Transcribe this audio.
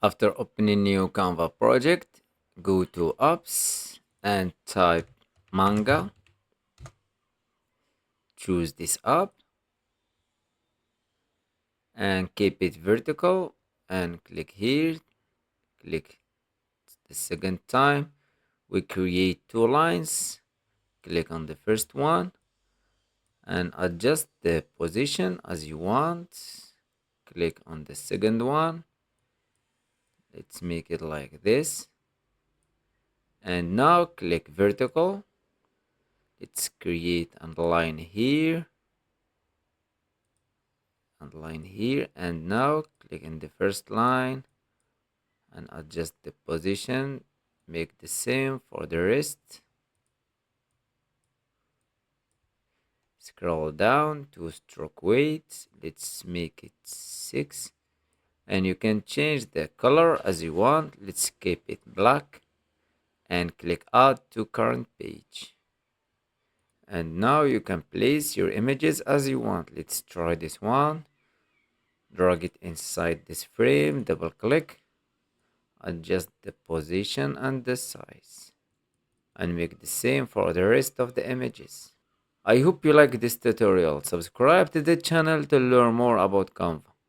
After opening new Canva project, go to apps and type manga. Choose this app and keep it vertical and click here. Click the second time. We create two lines. Click on the first one and adjust the position as you want. Click on the second one. Let's make it like this. And now click vertical. Let's create a line here and line here. And now click in the first line and adjust the position. Make the same for the rest. Scroll down to stroke weight. Let's make it 6. And you can change the color as you want. Let's keep it black and click add to current page. And now you can place your images as you want. Let's try this one. Drag it inside this frame, double click, adjust the position and the size, and make the same for the rest of the images. I hope you like this tutorial. Subscribe to the channel to learn more about Canva.